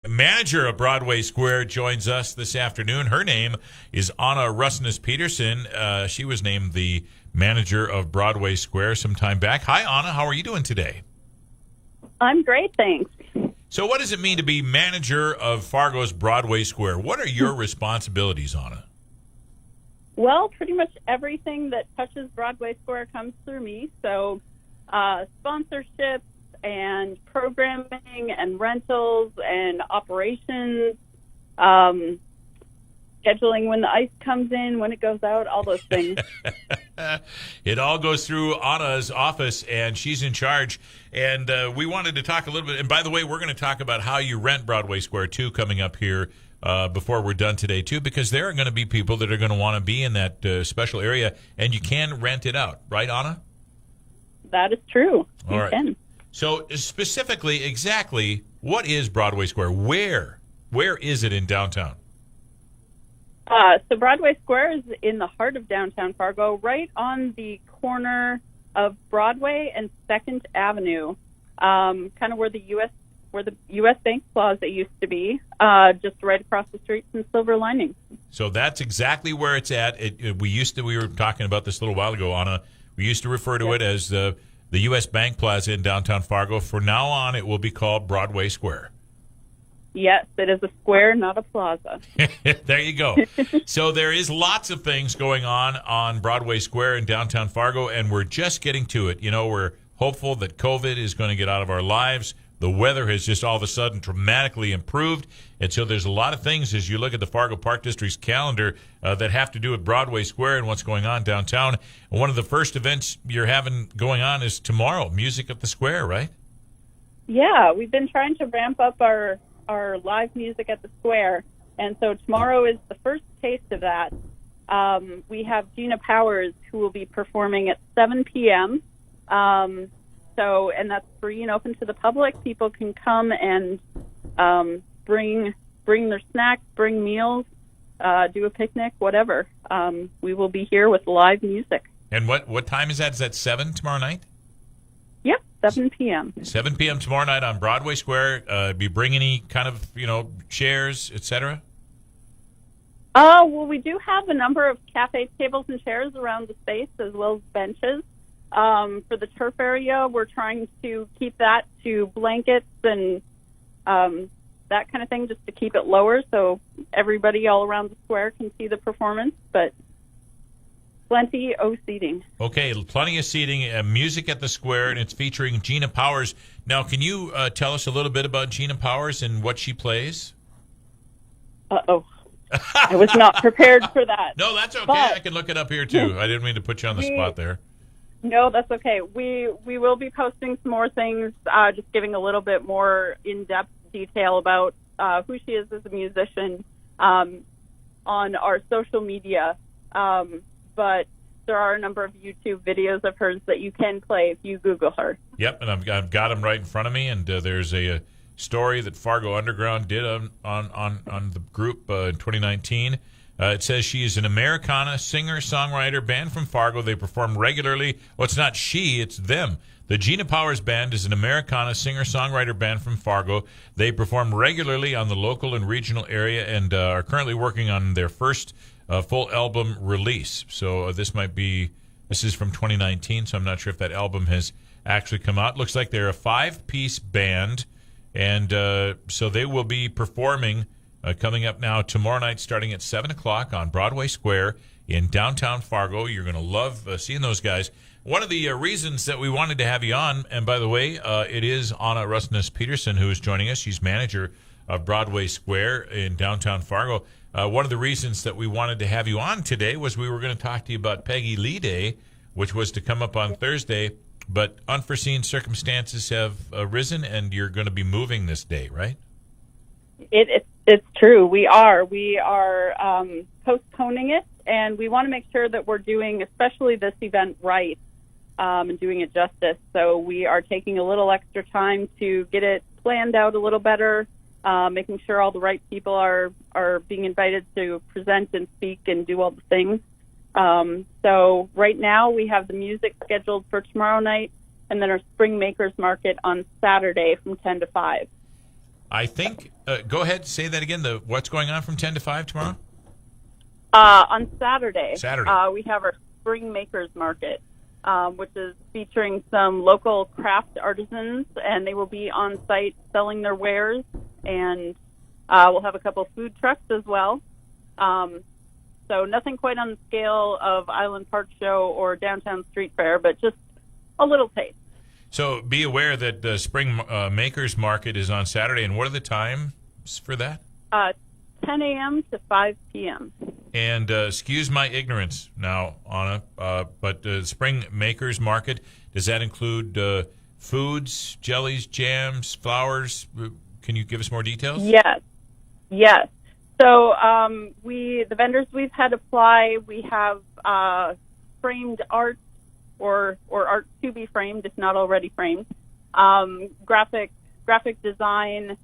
manager of Broadway Square, joins us this afternoon. Her name is Anna Rusness Peterson. She was named the manager of Broadway Square some time back. Hi, Anna. How are you doing today? I'm great, thanks. So what does it mean to be manager of Fargo's Broadway Square? What are your responsibilities, Anna? Well, pretty much everything that touches Broadway Square comes through me. So sponsorships and programming and rentals and operations, scheduling when the ice comes in, when it goes out, all those things. It all goes through Anna's office, and she's in charge. And we wanted to talk a little bit. And by the way, we're going to talk about how you rent Broadway Square, too, coming up here before we're done today, too, because there are going to be people that are going to want to be in that special area, and you can rent it out. Right, Anna? That is true. All You right. can. So specifically, exactly, what is Broadway Square? Where is it in downtown? So Broadway Square is in the heart of downtown Fargo, right on the corner of Broadway and 2nd Avenue, kind of where the U.S. Bank Plaza used to be, just right across the street from Silver Lining. So that's exactly where it's at. We were talking about this a little while ago, Anna. We used to refer to it as the U.S. Bank Plaza in downtown Fargo. From now on, it will be called Broadway Square. Yes, it is a square, not a plaza. There you go. So there is lots of things going on Broadway Square in downtown Fargo, and we're just getting to it. You know, we're hopeful that COVID is going to get out of our lives. The weather has just all of a sudden dramatically improved, and so there's a lot of things as you look at the Fargo Park District's calendar that have to do with Broadway Square and what's going on downtown. And one of the first events you're having going on is tomorrow, Music at the Square, right? Yeah, we've been trying to ramp up our live music at the Square, and so tomorrow is the first taste of that. We have Gina Powers, who will be performing at 7 p.m., and that's free and open to the public. People can come and bring their snacks, bring meals, do a picnic, whatever. We will be here with live music. And what time is that? Is that 7 tomorrow night? Yep, 7 p.m. 7 p.m. tomorrow night on Broadway Square. Be bring any kind of, chairs, etc.? Well, we do have a number of cafe tables and chairs around the space, as well as benches. For the turf area, we're trying to keep that to blankets and that kind of thing, just to keep it lower so everybody all around the square can see the performance, but plenty of seating. Okay, plenty of seating, music at the Square, and it's featuring Gina Powers. Now, can you tell us a little bit about Gina Powers and what she plays? Uh-oh. I was not prepared for that. No, that's okay. But I can look it up here, too. I didn't mean to put you on the spot there. No, that's okay. We will be posting some more things, just giving a little bit more in-depth detail about who she is as a musician on our social media. But there are a number of YouTube videos of hers that you can play if you Google her. Yep, and I've got them right in front of me, and there's a story that Fargo Underground did on the group in 2019. It says she is an Americana singer-songwriter band from Fargo. They perform regularly. Well, it's not she, it's them. The Gina Powers Band is an Americana singer-songwriter band from Fargo. They perform regularly on the local and regional area and are currently working on their first full album release. So this is from 2019, so I'm not sure if that album has actually come out. Looks like they're a 5-piece band, and so they will be performing coming up now tomorrow night starting at 7 o'clock on Broadway Square in downtown Fargo. You're going to love seeing those guys. One of the reasons that we wanted to have you on, and by the way, it is Anna Rusness Peterson who is joining us. She's manager of Broadway Square in downtown Fargo. One of the reasons that we wanted to have you on today was we were going to talk to you about Peggy Lee Day, which was to come up on Thursday, but unforeseen circumstances have arisen, and you're going to be moving this day, right? It's true. We are postponing it, and we want to make sure that we're doing, especially this event, right, and doing it justice. So we are taking a little extra time to get it planned out a little better, making sure all the right people are being invited to present and speak and do all the things. So right now we have the music scheduled for tomorrow night, and then our Spring Makers Market on Saturday from 10 to 5. I think, go ahead, say that again. What's going on from 10 to 5 tomorrow? On Saturday, we have our Spring Makers Market, which is featuring some local craft artisans, and they will be on site selling their wares, and we'll have a couple food trucks as well. So nothing quite on the scale of Island Park Show or Downtown Street Fair, but just a little taste. So be aware that the Spring Makers Market is on Saturday, and what are the times for that? 10 a.m. to 5 p.m. And excuse my ignorance now, Anna, but Spring Makers Market, does that include foods, jellies, jams, flowers? Can you give us more details? Yes. So the vendors we've had apply, we have framed art or art to be framed, if not already framed, graphic design.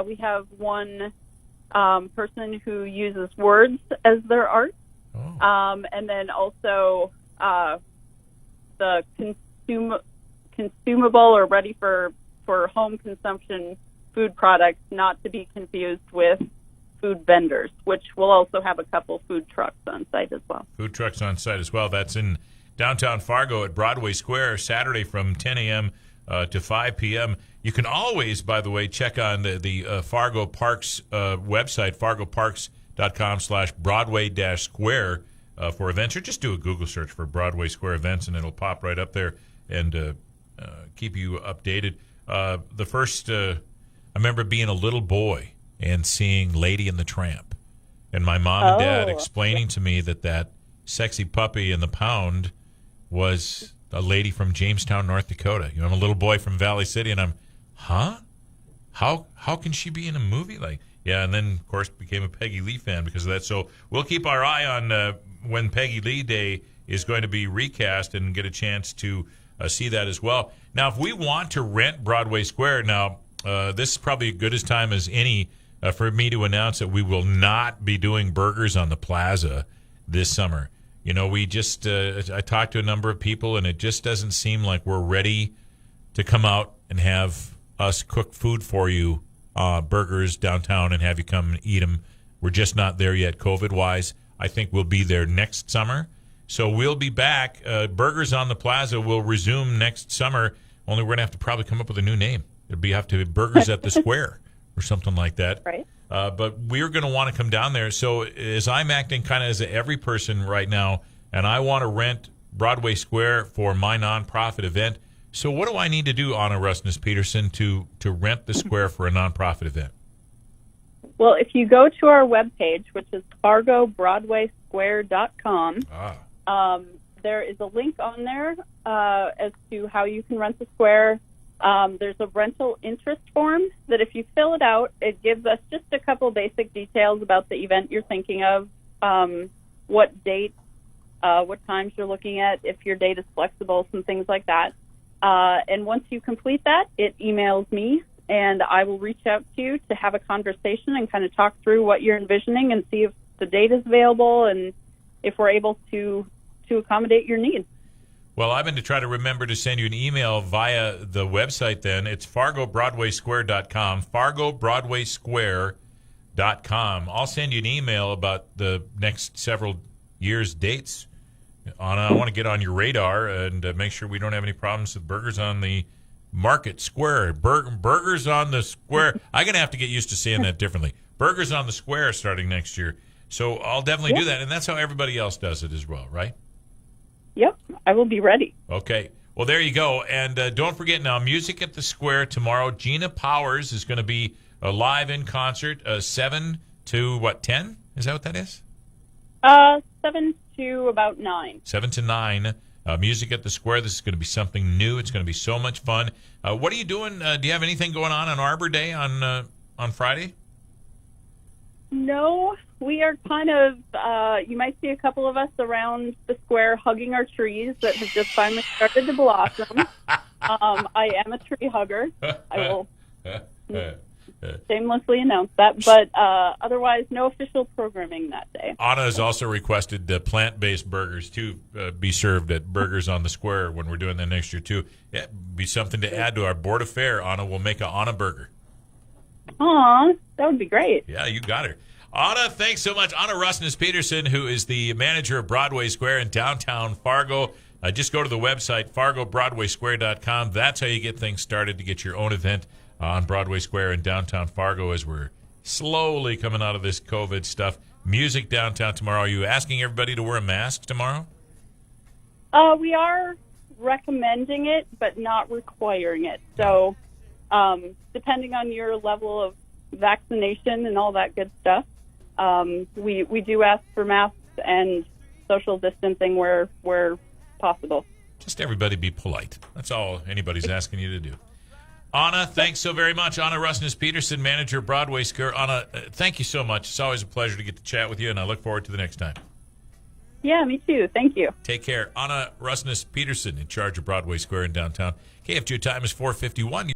We have one person who uses words as their art. And then also the consumable or ready for home consumption food products, not to be confused with food vendors, which will also have a couple food trucks on site as well. Food trucks on site as well. That's in downtown Fargo at Broadway Square, Saturday from 10 a.m. To 5 p.m. You can always, by the way, check on the Fargo Parks website, fargoparks.com/Broadway-Square for events, or just do a Google search for Broadway Square events, and it'll pop right up there and keep you updated. I remember being a little boy and seeing Lady and the Tramp, and my mom and dad explaining to me that sexy puppy in the pound was a lady from Jamestown, North Dakota. I'm a little boy from Valley City, and I'm, How can she be in a movie like? Yeah, and then of course became a Peggy Lee fan because of that. So we'll keep our eye on when Peggy Lee Day is going to be recast and get a chance to see that as well. Now, if we want to rent Broadway Square, now this is probably as good a time as any for me to announce that we will not be doing Burgers on the Plaza this summer. We just I talked to a number of people, and it just doesn't seem like we're ready to come out and have us cook food for you, burgers downtown, and have you come and eat them. We're just not there yet, COVID-wise. I think we'll be there next summer. So we'll be back. Burgers on the Plaza will resume next summer, only we're going to have to probably come up with a new name. It'll have to be Burgers at the Square or something like that. Right. But we're going to want to come down there. So as I'm acting kind of as a every person right now, and I want to rent Broadway Square for my nonprofit event, so what do I need to do, Anna Rusness Peterson, to rent the square for a nonprofit event? Well, if you go to our webpage, which is FargoBroadwaySquare.com, there is a link on there as to how you can rent the square. There's a rental interest form that if you fill it out, it gives us just a couple basic details about the event you're thinking of, what date, what times you're looking at, if your date is flexible, some things like that. And once you complete that, it emails me, and I will reach out to you to have a conversation and kind of talk through what you're envisioning and see if the date is available and if we're able to accommodate your needs. Well, I'm going to try to remember to send you an email via the website then. It's FargoBroadwaySquare.com, FargoBroadwaySquare.com. I'll send you an email about the next several years' dates. Anna, I want to get on your radar and make sure we don't have any problems with Burgers on the Market Square. Burgers on the Square. I'm going to have to get used to saying that differently. Burgers on the Square starting next year. So I'll definitely do that, and that's how everybody else does it as well, right? Yep, I will be ready. Okay. Well, there you go. And don't forget now, Music at the Square tomorrow. Gina Powers is going to be live in concert, 7 to, 10? Is that what that is? 7 to about 9. 7 to 9. Music at the Square. This is going to be something new. It's going to be so much fun. What are you doing? Do you have anything going on Arbor Day on Friday? No, we are kind of, you might see a couple of us around the square hugging our trees that have just finally started to blossom. I am a tree hugger. I will shamelessly announce that. But otherwise, no official programming that day. Anna has also requested plant-based burgers to be served at Burgers on the Square when we're doing that next year, too. Yeah, be something to add to our board of fare. Anna will make an Anna burger. Aw, that would be great. Yeah, you got her. Anna, thanks so much. Anna Rusness Peterson, who is the manager of Broadway Square in downtown Fargo. Just go to the website, fargobroadwaysquare.com. That's how you get things started to get your own event on Broadway Square in downtown Fargo as we're slowly coming out of this COVID stuff. Music downtown tomorrow. Are you asking everybody to wear a mask tomorrow? We are recommending it, but not requiring it. So, depending on your level of vaccination and all that good stuff, we do ask for masks and social distancing where possible. Just everybody be polite. That's all anybody's asking you to do. Anna, thanks so very much. Anna Rusness Peterson, manager of Broadway Square. Anna, thank you so much. It's always a pleasure to get to chat with you, and I look forward to the next time. Yeah, me too. Thank you. Take care. Anna Rusness Peterson, in charge of Broadway Square in downtown. KFGO time is 4:51.